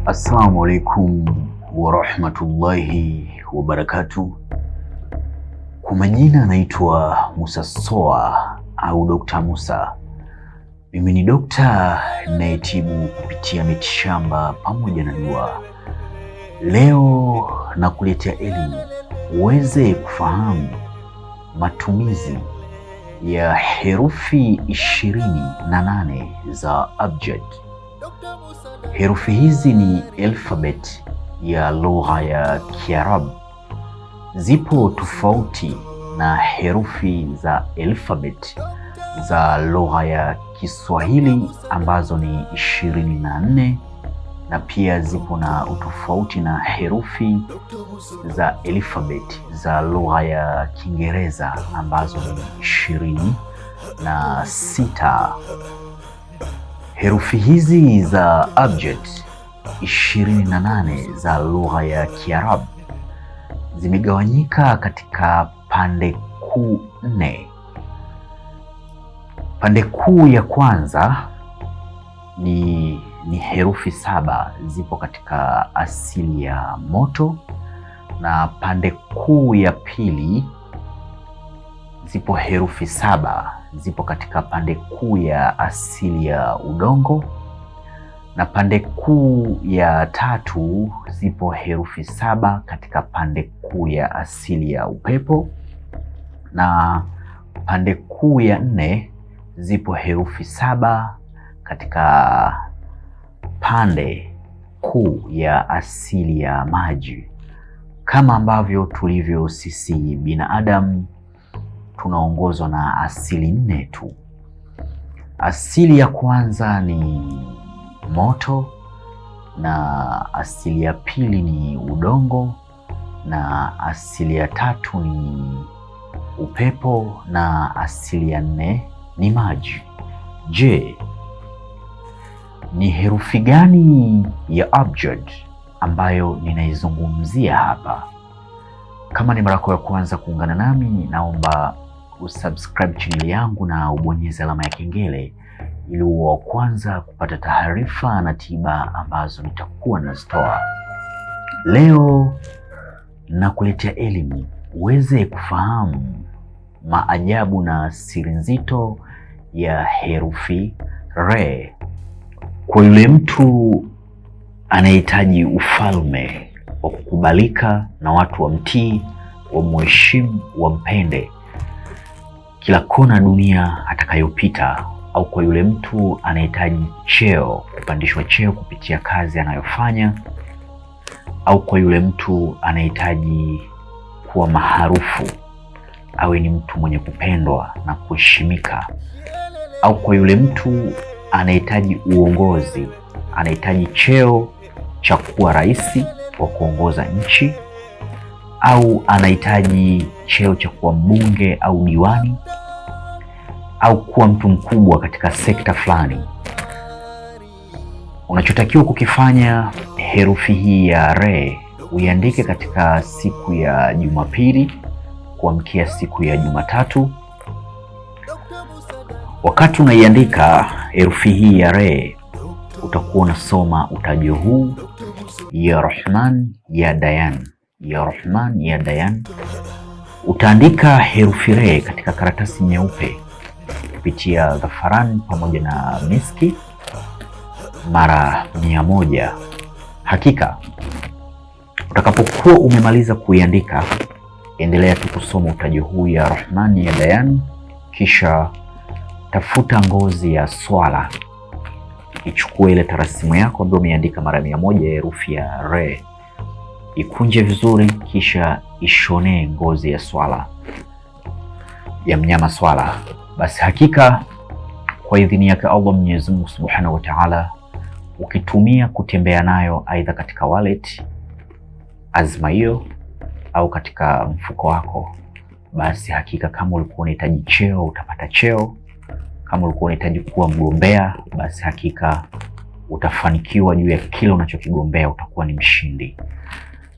Assalamu alaikum warahmatullahi wabarakatuh. Kwa majina anaitwa Musa Soa au Dr. Musa. Mimi ni dokta nayetibu kupitia mitishamba pamoja na dua. Leo nakuletea elimu uweze kufahamu matumizi ya herufi 28 za abjad. Herufi hizi ni alfabet ya lugha ya Kiarabu. Zipo tofauti na herufi za alfabet za lugha ya Kiswahili ambazo ni 24, na pia zipo na utofauti na herufi za alfabet za lugha ya Kiingereza ambazo ni 26. Herufi hizi za abjad 28 za lugha ya Kiarabu zimegawanyika katika pande kuu 4. Pande kuu ya kwanza ni herufi 7 zipo katika asili ya moto, na pande kuu ya pili zipo herufi 7 zipo katika pande kuu ya asili ya udongo, na pande kuu ya tatu zipo herufi 7 katika pande kuu ya asili ya upepo, na pande kuu ya 4 zipo herufi 7 katika pande kuu ya asili ya maji. Kama ambavyo tulivyo sisi binadamu, tunaongozwa na asili 4 tu. Asili ya kwanza ni moto, na asili ya pili ni udongo, na asili ya tatu ni upepo, na asili ya 4 ni maji. Je, ni herufi gani ya abjad ambayo ninaizungumzia hapa? Kama ni mara yako ya kwanza kuungana nami, naomba usubscribe channel yangu na ubonyeze alama ya kengele ili uwe wa kwanza kupata taarifa na tiba ambazo nitakuwa nazitoa. Leo nakuletea elimu uweze kufahamu maajabu na siri nzito ya herufi re. Kwa yule mtu anayehitaji ufalme wa kukubalika na watu wamtii, wamheshimu, wampende kila kona dunia atakayopita, au kwa yule mtu anahitaji cheo, kupandishwa cheo kupitia kazi anayofanya, au kwa yule mtu anahitaji kuwa maarufu, awe ni mtu mwenye kupendwa na kuheshimika, au kwa yule mtu anahitaji uongozi, anahitaji cheo cha kuwa rais wa kuongoza nchi, au anahitaji cheo cha kuwa mbunge au diwani, au kuwa mtu mkubwa katika sekta fulani. Unachotakiwa kukifanya, herufi hii ya re uiandike katika siku ya Jumapili kuamkia siku ya Jumatatu. Wakati unaiandika herufi hii ya re, utakuwa unasoma utajo huu: ya Rahman ya Dayan, ya Rahman ya Dayan. Utaandika herufi re katika karatasi nyeupe kupitia dhafaran pamoja na miski mara 100. Hakika utakapokuwa umemaliza kuiandika, endelea tu kusoma utajo huu ya Rahman ya Dayan, kisha tafuta ngozi ya swala, ichukue ile tarasimu yako ambayo umeandika mara 100 ya herufi ya re, ikunje vizuri, kisha ishonee ngozi ya swala, ya mnyama swala. Basi hakika kwa idhini yake Allah Mwenyezi Mungu Subhanahu wa Ta'ala, ukitumia kutembea nayo aidha katika wallet azma hiyo au katika mfuko wako, basi hakika kama ulikuwa unahitaji cheo utapata cheo, kama ulikuwa unahitaji kuwa mgombea, basi hakika utafanikiwa juu ya kile unachokigombea, utakuwa ni mshindi.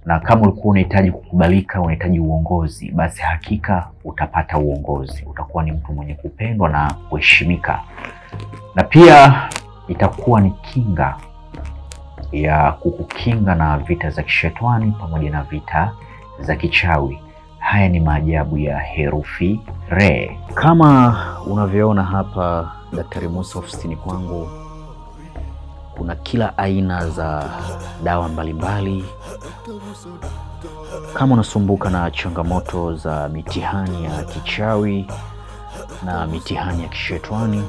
Na kama ulikuwa unahitaji kukubalika, unahitaji uongozi, basi hakika utapata uongozi, utakuwa ni mtu mwenye kupendwa na kuheshimika. Na pia itakuwa ni kinga ya kukukinga na vita za kishetani pamoja na vita za kichawi. Haya ni maajabu ya herufi R. Kama unavyoona hapa, Daktari Musa, ofisini kwangu kuna kila aina za dawa mbalimbali. Kama unasumbuka na changamoto za mitihani ya kichawi na mitihani ya kishetani,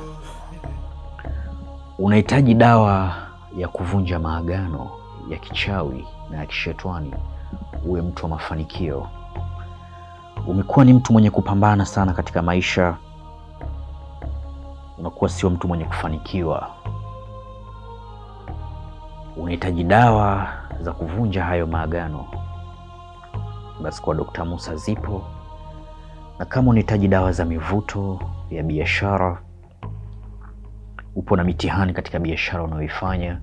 unahitaji dawa ya kuvunja maagano ya kichawi na ya kishetani, uwe mtu wa mafanikio. Umekuwa ni mtu mwenye kupambana sana katika maisha, unakuwa sio mtu mwenye kufanikiwa. Unahitaji dawa za kuvunja hayo maagano, basi kwa Dr. Musa zipo. Na kama unahitaji dawa za mivuto ya biashara, upo na mitihani katika biashara unayoifanya,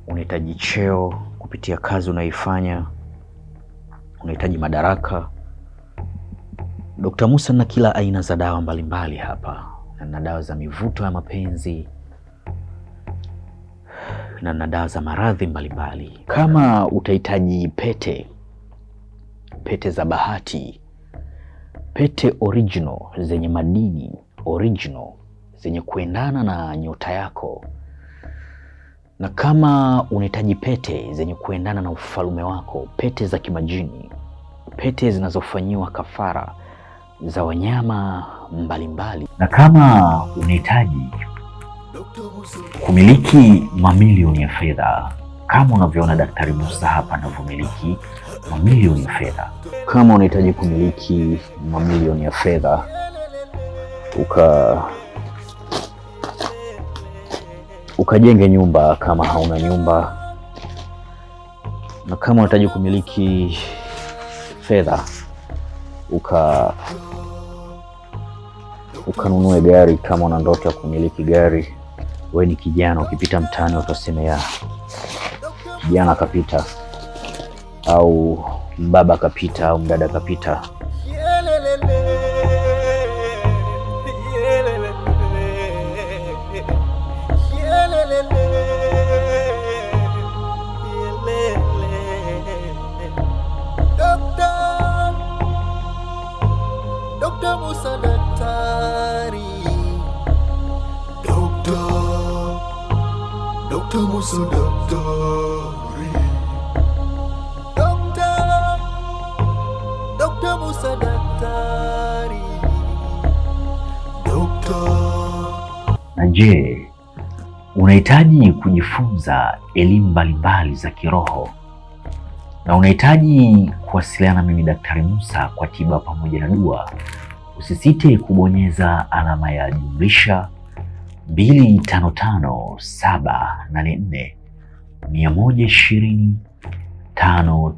unahitaji cheo kupitia kazi unayoifanya, unahitaji madaraka, Dr. Musa na kila aina za dawa mbalimbali hapa, na dawa za mivuto ya mapenzi na dawa za maradhi mbalimbali. Kama utahitaji pete za bahati, pete original zenye madini original zenye kuendana na nyota yako, na kama unahitaji pete zenye kuendana na ufalme wako, pete za kimajini, pete zinazofanyiwa kafara za wanyama mbalimbali, na kama unahitaji kumiliki mamilioni ya fedha, kama unavyoona Daktari Musa hapa anavyomiliki mamilioni ya fedha. Kama unahitaji kumiliki mamilioni ya fedha, ukajenge nyumba kama hauna nyumba, na kama unahitaji kumiliki fedha ukanunue gari kama una ndoto ya kumiliki gari. Wewe ni kijana, ukipita mtaani utasema ya kijana kapita, au mbaba kapita, au mdada kapita. Dr. Musa daktari, Dr. Musa daktari, Dr. Musa daktari, Na je, unahitaji kujifunza elimu mbalimbali za kiroho na unahitaji kuwasiliana na mimi Daktari Musa kwa tiba pamoja na dua? Usisite kubonyeza alama ya jumlisha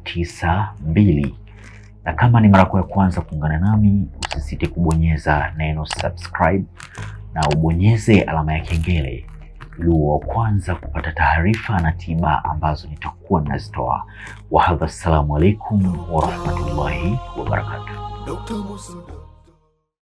255784120592, na kama ni mara yako ya kwanza kuungana nami, usisite kubonyeza neno subscribe na ubonyeze alama ya kengele ili wa kwanza kupata taarifa na tiba ambazo nitakuwa nazitoa. Wa hadha, assalamu alaikum wa rahmatullahi wa barakatuh.